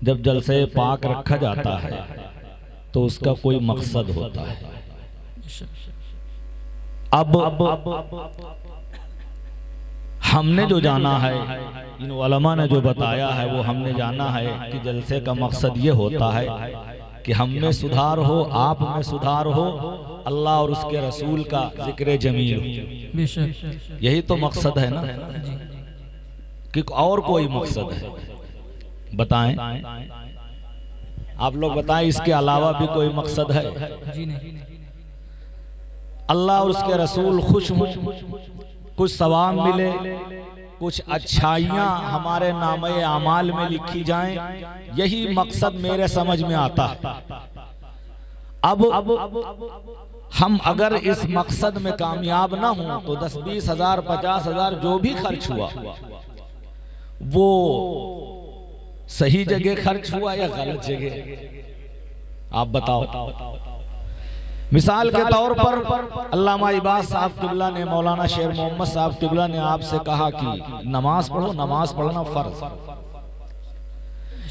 जब जलसे पाक रखा जाता है तो उसका कोई मकसद होता है। अब हमने जो जाना है, इन उलमा ने जो बताया है वो हमने जाना है कि जलसे का मकसद ये होता है कि हम में सुधार हो, आप में सुधार हो, अल्लाह और उसके रसूल का जिक्र जमील हो। यही तो मकसद है ना, कि और कोई मकसद है? बताएं, आप लोग बताएं, इसके अलावा भी कोई मकसद है? अल्लाह और उसके रसूल खुश हों, कुछ सवाब मिले, कुछ अच्छाइयाँ हमारे नामे आमाल में लिखी जाएं, यही मकसद मेरे समझ में आता है। अब हम अगर इस मकसद में कामयाब ना हो तो 10-20 हजार 50 हजार जो भी खर्च हुआ वो सही जगह खर्च हुआ या गलत जगह, आप बताओ। मिसाल के तौर पर अल्लामा इबाद साहब किबला ने, मौलाना शेर मोहम्मद साहब किबला ने आपसे कहा कि नमाज पढ़ो, नमाज पढ़ना फर्ज।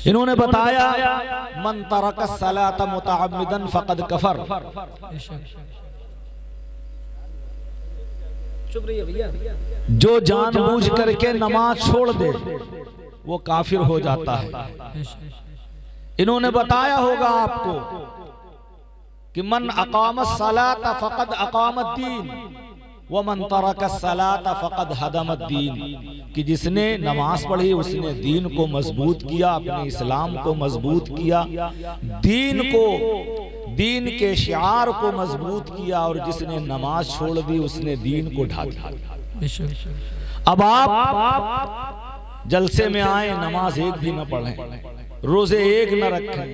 इन्होंने बताया मन तरक सलात मुतअम्मिदन फक़द कफर। जो जानबूझ करके नमाज छोड़ दे वो काफिर हो जाता है। इन्होंने बताया होगा आपको कि मन अकामत सलात फ़क़द अकामत दीन व मन तरक सलात फ़क़द हदमत दीन, कि जिसने नमाज पढ़ी उसने दीन को मजबूत किया, अपने इस्लाम को मजबूत किया, दीन को, दीन के शिआर को मजबूत किया, और जिसने नमाज छोड़ दी उसने दीन को ढा दिया। अब आप जलसे में आए, नमाज एक भी न पढ़ें, रोजे एक न रखें,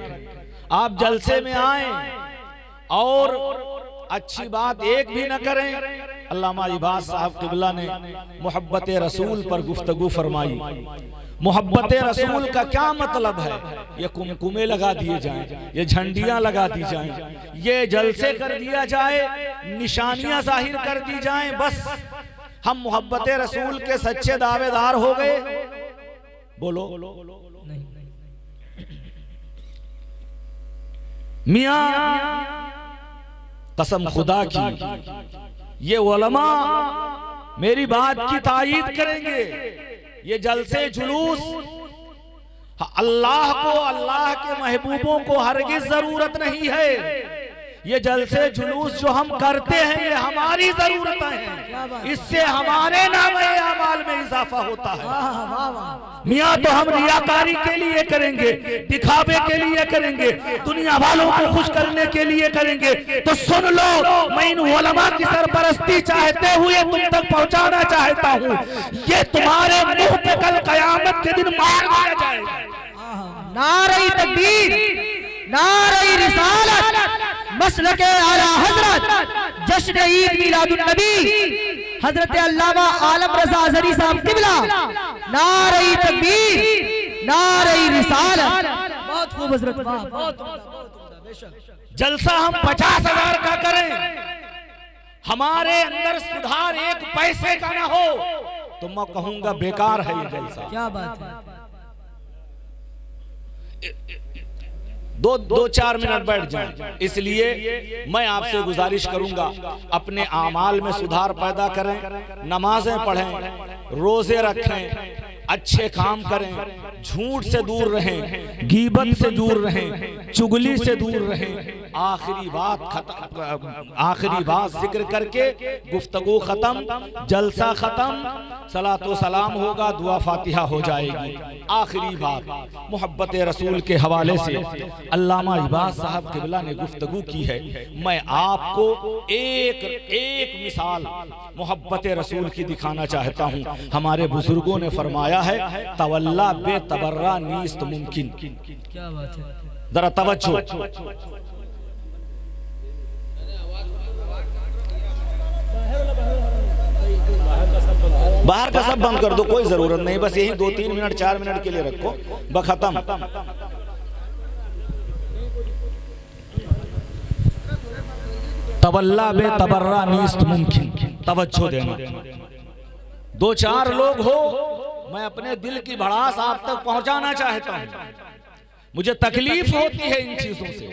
आप जलसे में आए और अच्छी बात एक भी न करें। अल्लामा इबाद साहब किबला ने मोहब्बत रसूल पर गुफ्तगू फरमाई। मोहब्बत रसूल का क्या मतलब है? ये कुमकुमे लगा दिए जाएं, ये झंडियां लगा दी जाएं, ये जलसे कर दिया जाए, निशानियां जाहिर कर दी जाएं, बस हम मोहब्बत रसूल के सच्चे दावेदार हो गए। बोलो मियां, कसम खुदा की, ये उलमा मेरी बात की तायीद करेंगे। ये जलसे जुलूस अल्लाह को, अल्लाह के महबूबों को हरगिज़ जरूरत नहीं है। ये जलसे जुलूस जो हम करते हैं ये हमारी जरूरतें हैं, इससे हमारे नामे आमाल में इजाफा होता है। मियाँ तो हम रियाकारी के लिए करेंगे, दिखावे के लिए करेंगे, दुनिया वालों को खुश करने के लिए करेंगे, तो सुन लो, मैं इन उलमा की सरपरस्ती चाहते हुए तुम तक पहुंचाना चाहता हूँ, ये तुम्हारे मुंह पे कल कयामत के दिन मार दिया जाएगा। नारे तकबीर, नारे रिसालत, मसलके आला हजरत, जश्न ईद मिलादुन नबी हजरत अल्लामा आलम रज़ा अज़हरी साहब किबला, नारे तकबीर, नारे रिसालत। बहुत खूब हजरत, बहुत। जलसा हम 50 हजार का करें, हमारे अंदर सुधार 1 पैसे का ना हो तो मैं कहूंगा बेकार है ये जलसा। क्या बात है? दो 4 मिनट बैठ जाएं। इसलिए मैं आपसे गुजारिश करूंगा, अपने आमाल में सुधार पैदा करें, नमाजें पढ़ें, रोजे रखें, अच्छे काम करें, झूठ से दूर रहें, गीबत से दूर रहें, चुगली से दूर रहें। आखिरी बात जिक्र करके गुफ्तगू खत्म, जलसा खत्म, सलातो सलाम होगा, दुआ फातिहा हो जाएगी। आखिरी बात मोहब्बत रसूल के हवाले से अल्लामा इबाद साहब किबला ने गुफ्तगू की है। मैं आपको एक मिसाल मोहब्बत रसूल की दिखाना चाहता हूँ। हमारे बुजुर्गों ने फरमाया है, तवल्ला बे तबर्रा नीस्त मुमकिन। क्या बात है? जरा तवज्जो। बाहर का सब बंद कर दो, कोई जरूरत नहीं, बस यही 2-3 मिनट 4 मिनट के लिए रखो, बखत्म। तवल्ला बे तबर्रा नीस्त मुमकिन, तवज्जो देना। 2-4 लोग हो, मैं अपने दिल की भड़ास आप तक पहुंचाना चाहता हूं। मुझे तकलीफ होती है इन चीजों से,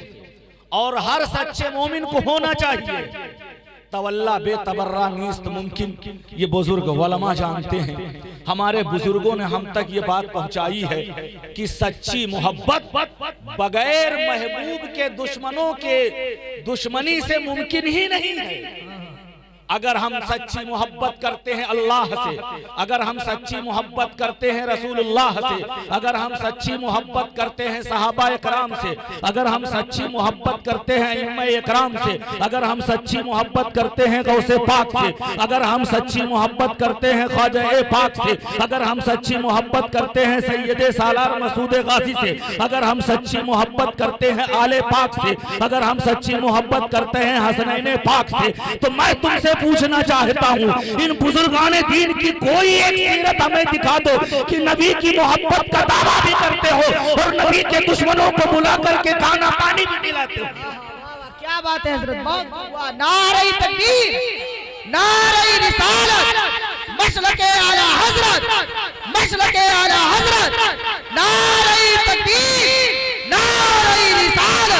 और हर सच्चे मोमिन को होना चाहिए। तवल्ला बेतबर्रा नीस्त मुमकिन, ये बुजुर्ग वलमा जानते हैं। हमारे बुजुर्गों ने हम तक ये बात पहुंचाई है कि सच्ची मोहब्बत बगैर महबूब के दुश्मनों के दुश्मनी से मुमकिन ही नहीं है। अगर हम सच्ची मोहब्बत करते हैं अल्लाह से, अगर हम सच्ची मोहब्बत करते हैं रसूलुल्लाह से, अगर हम सच्ची मोहब्बत करते हैं सहाबा इकराम से, अगर हम सच्ची मोहब्बत करते हैं इम्मा इकराम से, अगर हम सच्ची मोहब्बत करते हैं गौसे पाक से, अगर हम सच्ची मोहब्बत करते हैं ख्वाजा पाक से, अगर हम सच्ची मोहब्बत करते हैं सैयदे सालार मसूद गाजी से, अगर हम सच्ची मोहब्बत करते हैं आले पाक से, अगर हम सच्ची मोहब्बत करते हैं हसनैन पाक से, तो मैं तुमसे पूछना चाहता हूँ, इन बुजुर्गाने दीन की कोई एक सीरत हमें दिखा दो कि नबी की मोहब्बत का दावा भी करते हो और नबी के दुश्मनों को बुला करके खाना पानी भी खिलाते हो। क्या बात है हजरत, बहुत नारे तकबीर, नारे रिसालत, मसलके आला हजरत, मसलके आला हजरत, नारे तकबीर, नारे रिसालत।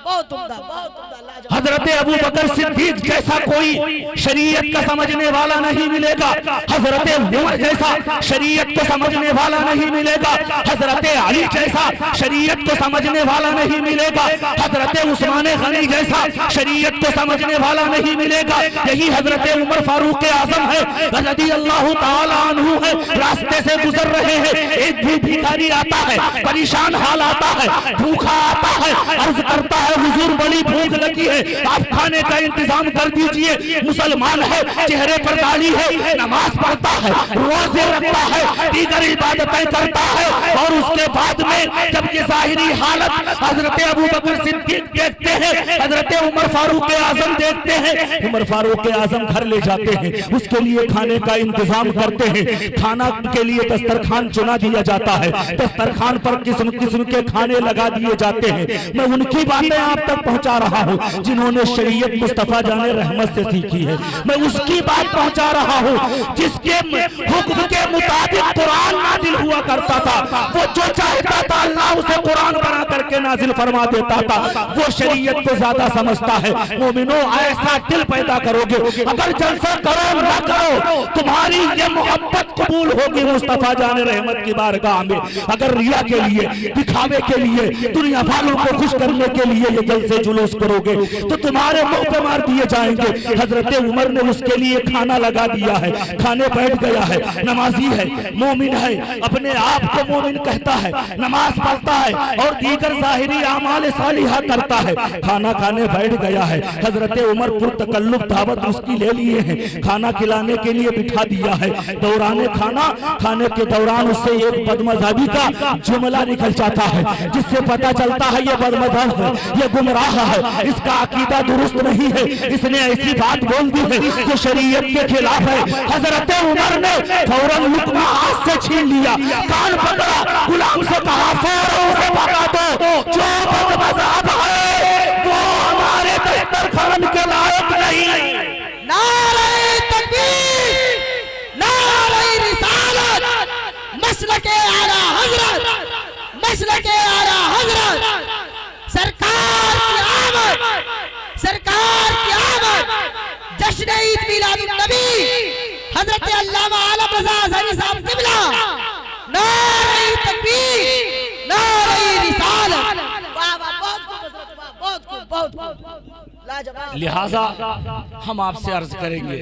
बहुत उम्दा, बहुत उम्दा। हजरत अबू बकर सिद्दीक जैसा कोई शरीयत का समझने वाला नहीं मिलेगा, हजरत उमर जैसा शरीयत को समझने वाला नहीं मिलेगा, हजरत अली जैसा शरीयत को समझने वाला नहीं मिलेगा, हजरत उस्मान गनी जैसा शरीयत को समझने वाला नहीं मिलेगा। यही हजरत उमर फारूक आजम है, रज़ी अल्लाह ताला अन्हु है। रास्ते से गुजर रहे हैं, एक भी भिखारी आता है, परेशान हाल आता है, भूखा आता है, अर्ज करता है हुजूर बड़ी भूख लगी है, आप खाने का इंतजाम कर दीजिए। मुसलमान है, चेहरे पर दाढ़ी है, नमाज पढ़ता है, रोजे रखता है, दीगर इबादतें करता है, और उसके बाद में जब ये जाहिरी हालत हजरत अबू बकर सिद्दीक देखते हैं, हजरत उमर फारूक आजम देखते हैं, उमर फारूक आजम घर ले जाते हैं, उसके लिए खाने का इंतजाम करते हैं। खाना के लिए दस्तरखान चुना दिया जाता है, दस्तरखान पर किस्म किस्म के खाने लगा दिए जाते हैं। मैं उनकी बातें आप तक पहुंचा रहा हूं जिन्होंने शरीयत मुस्तफा जाने रहमत से सीखी है। मैं उसकी बात पहुंचा रहा हूं जिसके हुक्म के मुताबिक कुरान नाजिल हुआ करता था। वो जो चाहता था अल्लाह उसे कुरान बना करके नाजिल फरमा देता था। वो शरीयत को ज्यादा समझता है। मोमिनो, ऐसा दिल पैदा करोगे, अगर जलसा करो ना करो, तुम्हारी ये मोहब्बत कबूल होगी मुस्तफा जाने रहमत की बारगाह में। अगर रिया के लिए, दिखावे के लिए, दुनिया वालों को खुश करने के लिए ये जलसे जुलूस करोगे तो तुम्हारे मुंह पे मार दिए जाएंगे। हजरत उमर ने उसके लिए खाना लगा दिया है, खाने बैठ गया है, नमाजी है, मोमिन है, अपने आप को मोमिन कहता है, नमाज पढ़ता है और दीगर जाहिरी आमाल सालिहा करता है, खाना खाने बैठ गया है। हजरत उमर पुरतकल्लुफ दावत उसकी ले लिए हैं, खाना खिलाने के लिए बिठा दिया है। दौरान खाना खाने के दौरान उससे एक बदमज़हबी का जुमला निकल जाता है, जिससे पता चलता है ये बदमज़हब है, ये गुमराह है, इसका अकीदा दुरुस्त नहीं है, इसने ऐसी बात बोल दी है जो शरीयत के खिलाफ है। हजरत उमर ने फौरन लुक्मा हाथ से छीन लिया, कान पकड़ा, गुलाम से कहा फौरन उसे भगा दो, जो बदमज़हब है वो हमारे दस्तरखान के लायक नहीं। नारे तकबीर, नारे रिसालत, मसलके आला हजरत, मसलके आला हजरत, सरकार की आमद, सरकार की आमद, जश्न ईद मिलादुन नबी हजरत अल्लामा आलम रज़ा ज़नी साहब क़िबला, नारे तकबीर, नारे रिसालत। वाह वाह, बहुत खूब, बहुत लाजवाब। लिहाजा हम आपसे अर्ज करेंगे,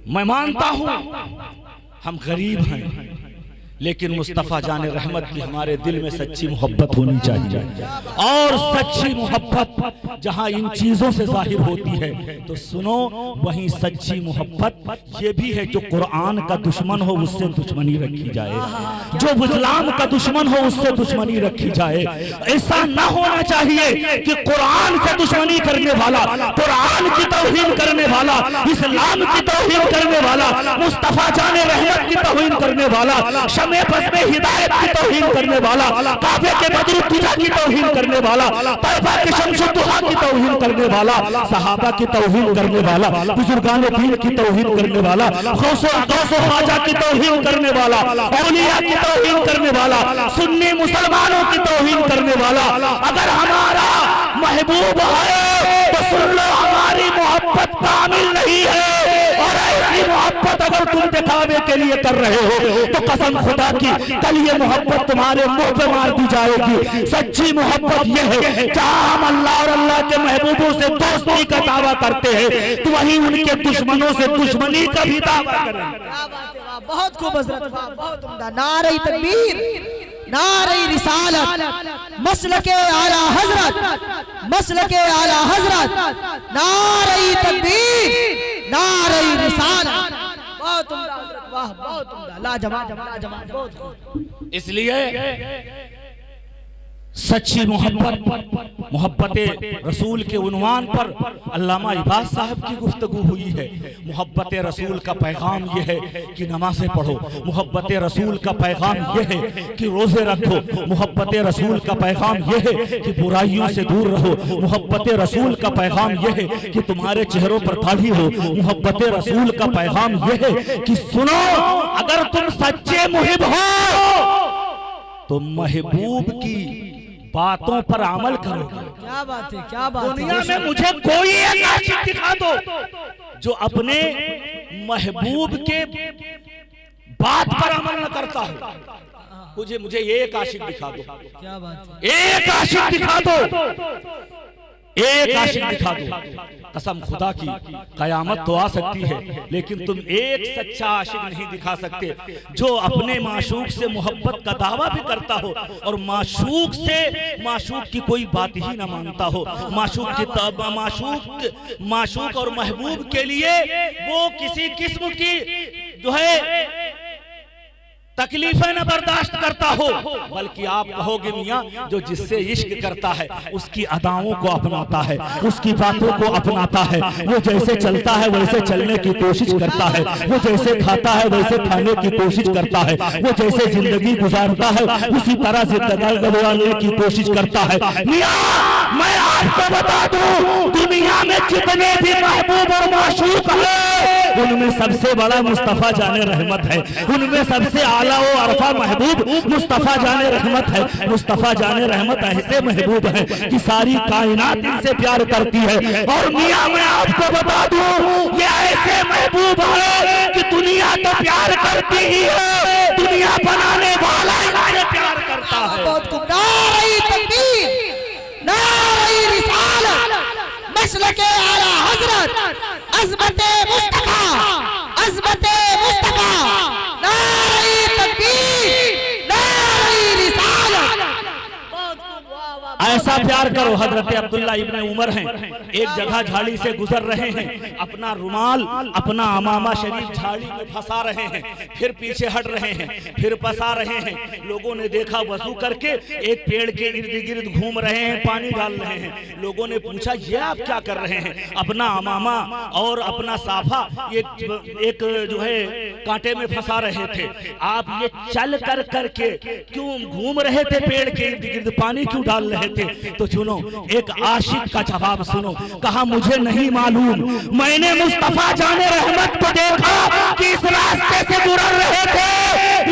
मैं मानता हूं हम गरीब हैं, लेकिन मुस्तफ़ा जाने रहमत की हमारे दिल में सच्ची मोहब्बत होनी चाहिए। और सच्ची मोहब्बत जहां इन चीजों से जाहिर होती है तो सुनो, वहीं सच्ची मोहब्बत ये भी है जो कुरान का दुश्मन हो उससे दुश्मनी रखी जाए, जो इस्लाम का दुश्मन हो उससे दुश्मनी रखी जाए। ऐसा ना होना चाहिए कि कुरान से दुश्मनी करने वाला, कुरान की तौहीन करने वाला, इस्लाम की तौहीन करने वाला, मुस्तफ़ा जाने रहमत की तौहीन करने वाला, हमें बस में हिदायत की तौहीन करने वाला, काबे के बदरू पूजा की तौहीन करने वाला, तौबा के शम्सुद दुहा की तौहीन करने वाला, सहाबा की तौहीन करने वाला, बुजुर्गान दीन की तौहीन करने वाला, गौसो ख्वाजा की तौहीन करने वाला, औलिया की तौहीन करने वाला, सुन्नी मुसलमानों की तौहीन करने वाला। अगर हमारा महबूब है तो सुन लो, हमारी मोहब्बत कामिल नहीं है। और ऐसी मोहब्बत अगर तुम दिखावे के लिए कर रहे हो तो कसम खुदा की कल ये मोहब्बत तुम्हारे मुंह पे मार दी जाएगी। सच्ची मोहब्बत ये है, जहां हम अल्लाह और अल्लाह के महबूबों से दोस्ती का दावा करते हैं तो वहीं उनके दुश्मनों से दुश्मनी का भी दावा करें। क्या बात है, वाह, बहुत खूब हजरत, वाह, बहुत उम्दा। नारे तकबीर, नारे रिसालत, मसलके आला हजरत, मसलके आला हजरत, नारे तकबीर, नारे रिसालत, बहुत उम्दा हजरत, वाह, बहुत उम्दा, लाजवाब, लाजवाब, बहुत खूब। इसलिए सच्ची मोहब्बत, मोहब्बत रसूल के उन्वान पर अल्लामा इबाद साहब की गुफ्तगू हुई है। मोहब्बत रसूल का पैगाम यह है कि नमाज़ें पढ़ो, मोहब्बत रसूल का पैगाम यह है कि रोज़े रखो, मोहब्बत रसूल का पैगाम यह है कि बुराइयों से दूर रहो, मोहब्बत रसूल का पैगाम यह है कि तुम्हारे चेहरों पर दाढ़ी हो, मोहब्बत रसूल का पैगाम यह है कि सुनो, अगर तुम सच्चे मुहिब हो तो महबूब की बातों पर अमल करोगे। क्या बात है, क्या बात है। दुनिया में मुझे कोई एक आशिक दिखा दो जो अपने महबूब के बात पर अमल न करता हो। मुझे एक आशिक दिखा दो, क्या बात है, एक आशिक दिखा दो, एक आशिक दिखा दो। कसम खुदा की कयामत तो आ सकती है लेकिन तुम एक सच्चा आशिक नहीं दिखा सकते जो अपने माशूक से मोहब्बत का दावा भी करता हो और माशूक की कोई बात ही ना मानता हो। माशूक और महबूब के लिए वो किसी किस्म की जो है तकलीफें न बर्दाश्त करता हो, बल्कि आप कहोगे मियाँ जो जिससे इश्क करता है उसकी अदाओं को अपनाता है, उसकी बातों को अपनाता है, वो जैसे चलता है वैसे चलने की कोशिश करता है, वो जैसे खाता है वैसे खाने की कोशिश करता है, वो जैसे जिंदगी गुजारता है उसी तरह जिंदगी गुजारने की कोशिश करता है। मियाँ मैं आपको बता दूं, दुनिया में जितने भी महबूब और माशूक है उनमें सबसे बड़ा मुस्तफा जाने रहमत है, उनमें सबसे आला व अरफा महबूब मुस्तफा जाने रहमत है। मुस्तफा जाने रहमत ऐसे महबूब है कि सारी कायनात इनसे प्यार करती है। और मियाँ मैं आपको बता दूं, ये ऐसे महबूब है कि दुनिया तो प्यार करती ही है, दुनिया बनाने वाला इन्हें प्यार करता है। नारे तकबीर, नारे रिसालत, मसलके आला हजरत, अज़मते मुस्तफा, अज़मते मुस्तफा, नारे तकबीर, नारे रिसालत। ऐसा प्यार करो। हजरत अब्दुल्ला इब्ने उमर हैं, एक जगह झाड़ी से गुजर रहे हैं, अपना रुमाल अपना अमामा शरीफ झाड़ी में फंसा रहे हैं, फिर पीछे हट रहे हैं, फिर फंसा रहे हैं। लोगों ने देखा, वजू करके एक पेड़ के इर्द गिर्द घूम रहे हैं, पानी डाल रहे हैं। लोगों ने पूछा ये आप क्या कर रहे हैं? अपना अमामा और अपना साफा एक जो है कांटे में फंसा रहे थे, आप ये चल कर करके क्यों घूम रहे थे, पेड़ के इर्द गिर्द पानी क्यों डाल रहे थे? तो सुनो, एक आशिक का जवाब सुनो। कहा मुझे नहीं मालूम, मैंने मुस्तफा जाने रहमत को देखा कि इस रास्ते से गुजर रहे थे,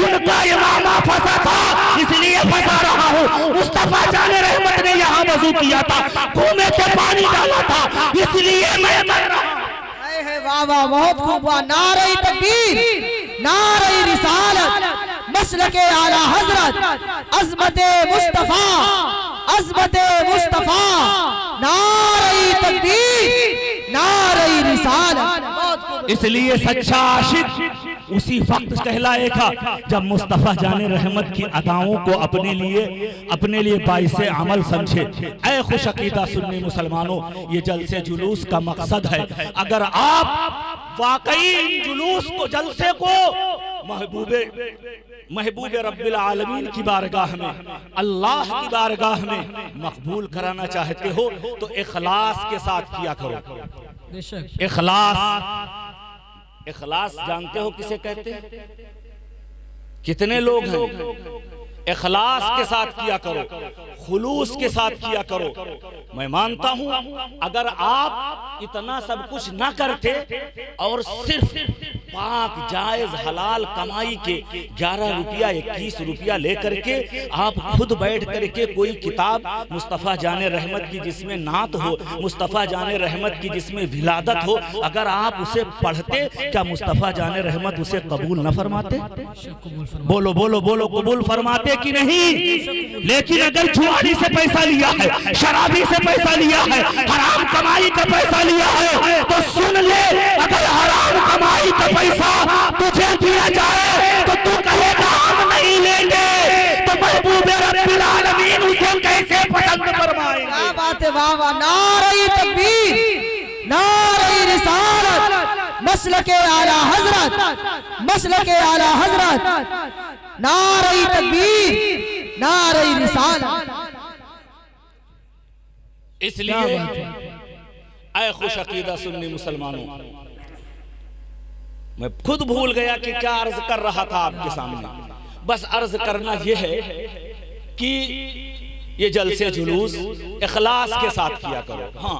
उनका इमामा फंसा था इसलिए फंसा रहा हूँ। मुस्तफा जाने रहमत ने यहाँ वजू किया था, कुएं से पानी डाला था इसलिए मैं मर रहा हूँ। वाह वाह, बहुत खूब, वाह। नारे तकबीर, नारे रिसालत, मसलके आला हजरत, अज़मते मुस्तफा, अज़मते मुस्तफा, नारे तकबीर, नारे रिसालत। इसलिए सच्चा आशिक उसी वक्त कहलाएगा जब मुस्तफा जाने रहमत की अदाओं को अपने लिए बाइसे अमल समझे। ऐ खुश अकीदा सुन्नी मुसलमानों, ये जलसे जुलूस का मकसद है। अगर आप वाकई जुलूस को, जलसे को महबूब रब्बिल आलमीन की बारगाह में, अल्लाह की बारगाह में मकबूल कराना चाहते हो तो इखलास के साथ किया करो। इखलास जानते हो किसे कहते हैं? कितने लोग हैं, इखलास के साथ किया करो, खुलूस के साथ किया करो। मैं मानता हूं अगर आप इतना सब कुछ ना करते और सिर्फ पाक जायज हलाल कमाई के 11 रुपया 21 रुपया लेकर के आप खुद बैठ करके कोई किताब मुस्तफ़ा जाने रहमत की जिसमें नात हो, मुस्तफ़ा जाने रहमत की जिसमें विलादत हो, अगर आप उसे पढ़ते, क्या मुस्तफ़ा जाने रहमत उसे कबूल न फरमाते? बोलो बोलो बोलो, कबूल फरमाते कि नहीं? लेकिन अगर जुआरी से पैसा लिया है, शराबी से पैसा लिया है, हराम कमाई का पैसा लिया है, तो सुन ले, अगर हराम कमाई का पैसा तुझे दिया जाए तो तू कहेगा हम नहीं लेंगे, तो महबूब रब्बिल आलमीन उसे कैसे पसंद फरमाएंगे? क्या बात है, वाह वाह, नारे तकबीर, नारे रिसालत, मसलके आला हजरत, मसलके आला हजरत, नारे तकबीर, नारे रिसालत। इसलिए ऐ खुश अकीदा सुन्नी मुसलमानों, मैं खुद भूल गया कि क्या अर्ज कर रहा था आपके सामने। बस अर्ज करना यह है कि ये जलसे जुलूस इखलास के साथ किया करो। हाँ,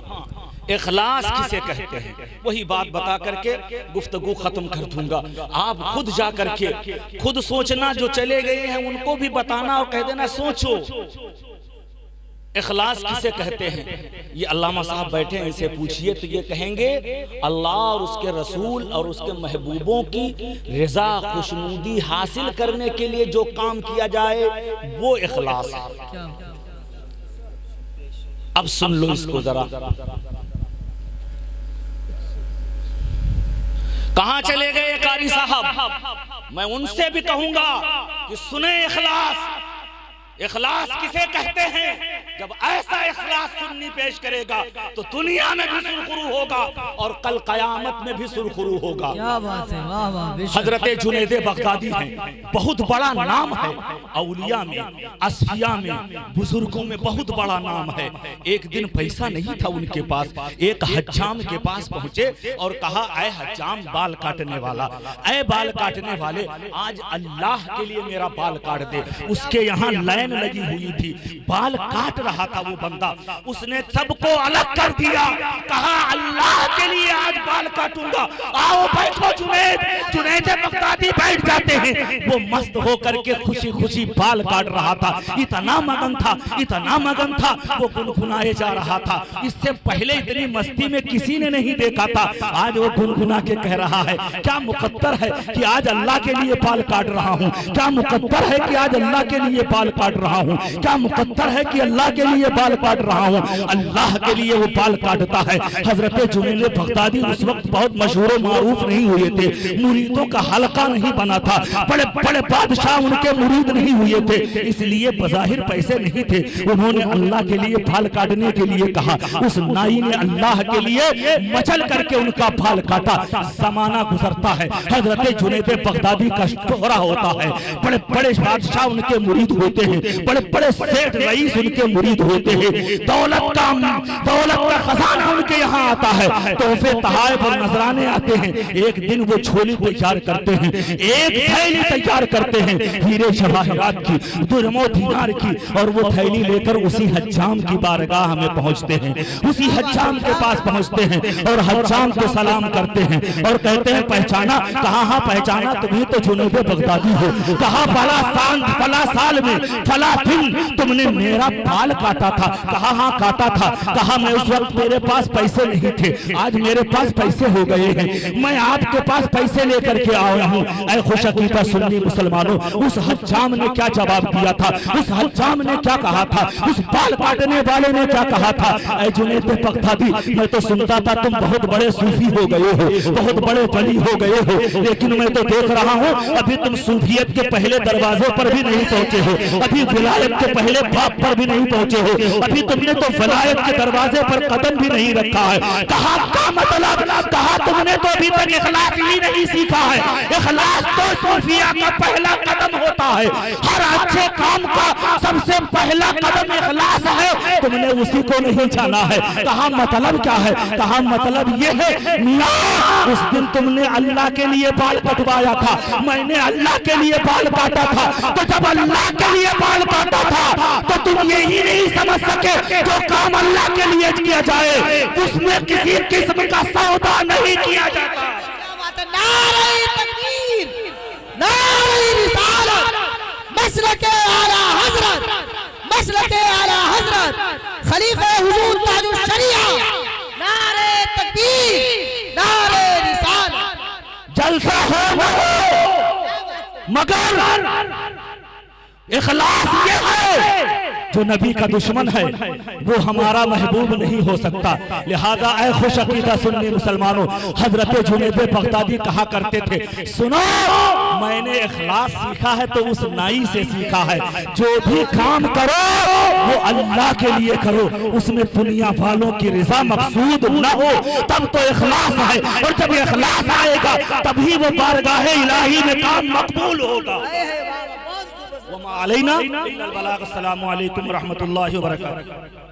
इखलास किसे कहते हैं वही बात बता करके गुफ्तगू खत्म कर दूंगा। आप खुद जा करके खुद सोचना, जो चले गए हैं उनको भी बताना और कह देना सोचो इखलास किसे कहते हैं। ये अल्लामा साहब बैठे हैं, इसे पूछिए तो ये कहेंगे अल्लाह और उसके रसूल और उसके महबूबों की रजा खुशनुदी हासिल करने के लिए जो काम किया जाए वो इखलास है। अब सुन लो इसको जरा। कहां चले गए कारी साहब? मैं उनसे भी कहूंगा कि सुने इखलास। इखलास किसे कहते हैं? जब ऐसा इखलास सुन्नी पेश करेगा तो दुनिया में भी सुरखुरू होगा और कल कयामत में भी सुरखुरू होगा। क्या बात है, वाह वाह। हजरत जुनैद बगदादी हैं, बहुत बड़ा नाम है औलिया में, असफिया में, बुजुर्गों में बहुत बड़ा नाम है। एक दिन पैसा नहीं था उनके पास, एक हज्जाम के पास पहुंचे और कहा ऐ हज्जाम बाल काटने वाला, ऐ बाल काटने वाले, आज अल्लाह के लिए मेरा बाल काट दे। उसके यहाँ लाइन लगी हुई थी, बाल काट रहा था वो बंदा, उसने सबको अलग कर दिया, कहा अल्लाह के लिए आज बाल काटूंगा, आओ बैठो जुनैद। जुनैद बगदादी बैठ जाते हैं, वो मस्त होकर के खुशी खुशी बाल काट रहा था। इतना मगन था, इतना मगन था, वो गुनगुनाए जा रहा था। इससे पहले इतनी मस्ती में किसी ने नहीं देखा था। आज वो गुनगुना के कह रहा है क्या मुकद्दर है कि आज अल्लाह के लिए बाल काट रहा हूँ, क्या मुकद्दर है कि आज अल्लाह के लिए बाल काट रहा हूँ, क्या मुकद्दर है कि अल्लाह के लिए बाल काट रहा हूँ। अल्लाह के लिए वो बाल काटता है। हजरत जुनैद बगदादी उस वक्त बहुत मशहूर मारूफ नहीं हुए थे, मुरीदों का हलका नहीं बना था, बड़े बड़े बादशाह उनके मुरीद नहीं हुए थे, इसलिए बज़ाहिर पैसे नहीं थे। उन्होंने अल्लाह के लिए बाल काटने के लिए कहा। उस नाई ने अल्लाह के लिए मचल करके उनका बाल काटा। जमाना गुजरता है, हजरत जुनैद बगदादी का शोहरा होता है, बड़े बड़े बादशाह उनके मुरीद होते हैं, बड़े बड़े सेठ रईस उनके मुरीद होते हैं, दौलत का खजाना उनके यहाँ आता है, तोहफे तोहफे और नजराने आते हैं। एक दिन वो झोली तैयार करते हैं, एक थैली तैयार करते हैं हीरे जवाहरात की, दुर्मो दीनार की, और वो थैली लेकर उसी हज्जाम की बारगाह में पहुंचते हैं। उसी हज्जाम के पास पहुंचते हैं और हज्जाम को सलाम करते हैं और कहते हैं पहचाना? कहा हाँ पहचाना, तुम्हें तो जुनैद बगदादी हो। कहा फला साल में फला दिन तुमने मेरा बाल काटा था? कहा हाँ काटा था। कहा मैं उस वक्त मेरे पास पैसे नहीं थे, आज मेरे पास पैसे हो गए हैं, मैं आपके पास पैसे लेकर के आया हूँ। ऐ खुशअकीदा सुन्नी मुसलमानों, उस हज्जाम ने क्या जवाब दिया था? उस हज्जाम ने क्या कहा था? उस बाल काटने वाले ने क्या कहा था? ऐ जुनैद बगदादी, मैं तो सुनता था तुम बहुत बड़े सूफी हो गए हो, बहुत बड़े वली हो गए हो, लेकिन मैं तो देख रहा हूँ अभी तुम सूफियत के पहले दरवाजे पर भी नहीं पहुंचे हो, अभी विलायत के पहले बाप पर भी नहीं पहुंचे हो, अभी तुमने तो विलायत के दरवाजे पर कदम भी नहीं रखा है। कहा क्या मतलब? कहा तुमने तो अभी तक इखलास ही नहीं सीखा है। इखलास तो सूफिया का पहला कदम होता है। हर अच्छे काम का सबसे पहला कदम इखलास है, तुमने उसी को नहीं जाना है। कहा मतलब क्या है? कहा मतलब ये है मियां, उस दिन तुमने अल्लाह के लिए बाल कटवाया था, मैंने अल्लाह के लिए बाल काटा था। तो जब अल्लाह के लिए बाल काटा था तो तुम यही नहीं समझ सके जो काम अल्लाह के लिए किया जाए उसमें किसी किस्म का सौदा नहीं किया जाता। नारे तकबीर, नारे रिसालत, मसलके आला हजरत, मसलके आला हजरत, खलीफा हुजूर ताजुश शरिया, नारे तकबीर, नारे रिसालत। जलसा हो न हो, मगर इखलास ये है, जो नबी का दुश्मन है वो हमारा महबूब नहीं हो सकता। लिहाजा ऐ खुश अकीदा सुन्नी मुसलमानों, हजरत जुनैद बगदादी कहा करते थे, सुनो मैंने इखलास सीखा है तो उस नाई से सीखा है, जो भी काम करो वो अल्लाह के लिए करो, उसमें दुनिया वालों की रिजा मकसूद न हो, तब तो इखलास है। और जब इखलास आएगा तभी वो बारगाह इलाही में काम मकबूल होगा। वमा अलैना इल्लल बलाग। अस्सलामु अलैकुम व रहमतुल्लाहि व बरकातुहू।